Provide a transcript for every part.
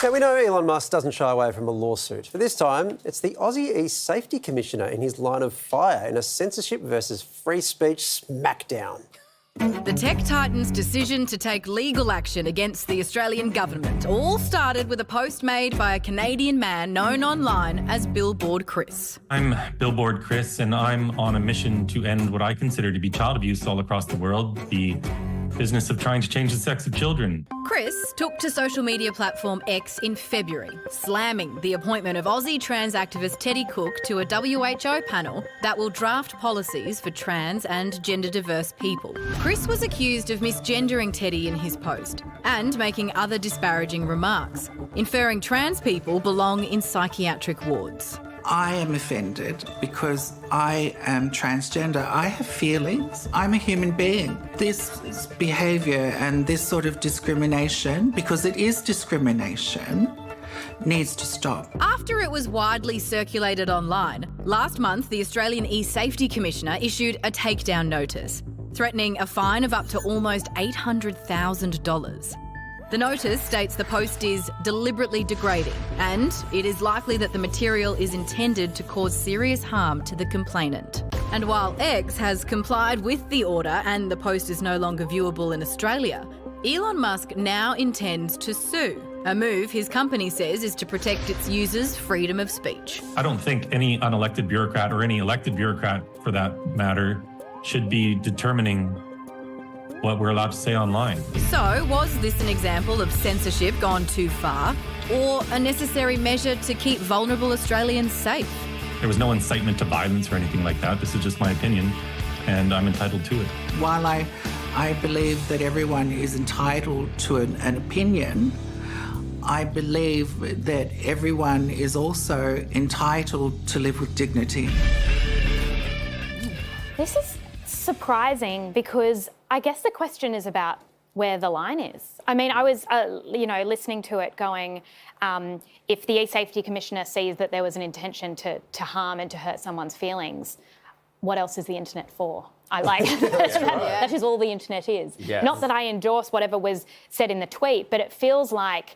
Now, we know Elon Musk doesn't shy away from a lawsuit, but this time it's the Aussie e-safety commissioner in his line of fire in a censorship versus free speech smackdown. The tech titan's decision to take legal action against the Australian government all started with a post made by a Canadian man known online as Billboard Chris. I'm Billboard Chris, and I'm on a mission to end what I consider to be child abuse all across the world, the business of trying to change the sex of children. Chris took to social media platform X in February, slamming the appointment of Aussie trans activist Teddy Cook to a WHO panel that will draft policies for trans and gender-diverse people. Chris was accused of misgendering Teddy in his post and making other disparaging remarks, inferring trans people belong in psychiatric wards. I am offended because I am transgender. I have feelings. I'm a human being. This behaviour and this sort of discrimination, because it is discrimination, needs to stop. After it was widely circulated online, last month the Australian E-Safety Commissioner issued a takedown notice, threatening a fine of up to almost $800,000. The notice states the post is deliberately degrading and it is likely that the material is intended to cause serious harm to the complainant. And while X has complied with the order and the post is no longer viewable in Australia, Elon Musk now intends to sue, a move his company says is to protect its users' freedom of speech. I don't think any unelected bureaucrat, or any elected bureaucrat for that matter, should be determining what we're allowed to say online. So, was this an example of censorship gone too far, or a necessary measure to keep vulnerable Australians safe? There was no incitement to violence or anything like that. This is just my opinion, and I'm entitled to it. While I believe that everyone is entitled to an opinion, I believe that everyone is also entitled to live with dignity. This is surprising because I guess the question is about where the line is. I mean, I was, listening to it going, if the E-Safety Commissioner sees that there was an intention to harm and to hurt someone's feelings, what else is the internet for? That is all the internet is. Yes. Not that I endorse whatever was said in the tweet, but it feels like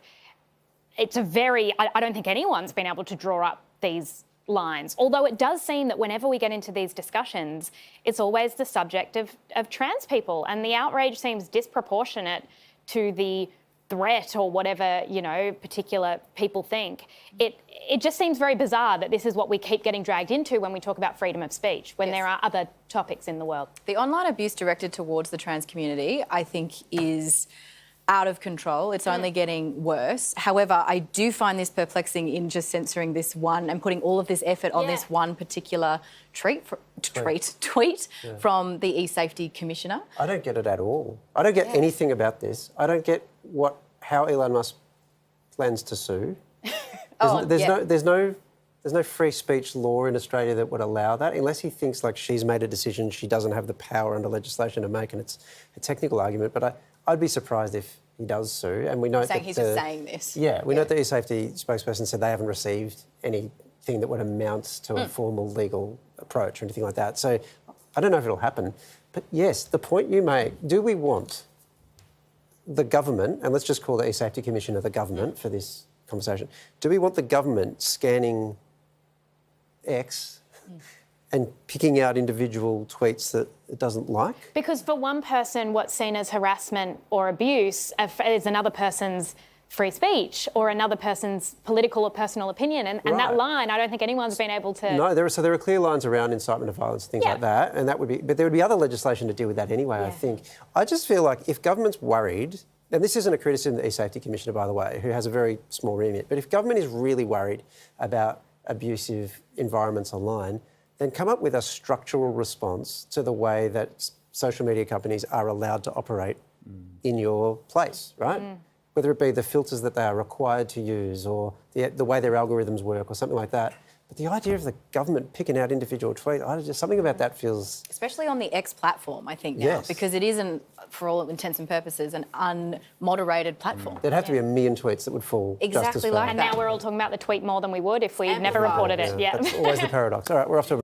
it's I don't think anyone's been able to draw up these lines. Although it does seem that whenever we get into these discussions, it's always the subject of trans people, and the outrage seems disproportionate to the threat or whatever, particular people think. It just seems very bizarre that this is what we keep getting dragged into when we talk about freedom of speech, when there are other topics in the world. The online abuse directed towards the trans community, I think, is out of control. It's only getting worse. However, I do find this perplexing in just censoring this one and putting all of this effort on this one particular tweet from the E-Safety Commissioner. I don't get it at all. I don't get anything about this. I don't get how Elon Musk plans to sue. There's no free speech law in Australia that would allow that, unless he thinks like she's made a decision she doesn't have the power under legislation to make, and it's a technical argument. But I'd be surprised if he does sue. And we know that he's just saying this. Yeah, we know that the e-safety spokesperson said they haven't received anything that would amount to a formal legal approach or anything like that. So I don't know if it'll happen. But yes, the point you make, do we want the government, and let's just call the e-safety commissioner the government for this conversation, do we want the government scanning X and picking out individual tweets that it doesn't like? Because for one person, what's seen as harassment or abuse is another person's free speech or another person's political or personal opinion. And that line, I don't think anyone's been able to... No, there are clear lines around incitement of violence and things like that, and that would be... But there would be other legislation to deal with that anyway, I think. I just feel like if government's worried, and this isn't a criticism of the E-Safety Commissioner, by the way, who has a very small remit, but if government is really worried about abusive environments online, then come up with a structural response to the way that social media companies are allowed to operate in your place, right? Whether it be the filters that they are required to use or the way their algorithms work or something like that. But the idea of the government picking out individual tweets, something about that feels... Especially on the X platform, I think, now, because it isn't, for all intents and purposes, an unmoderated platform. There'd have to be 1 million tweets that would fall just as far. And now we're all talking about the tweet more than we would if we never reported it. That's always the paradox. All right, we're off to a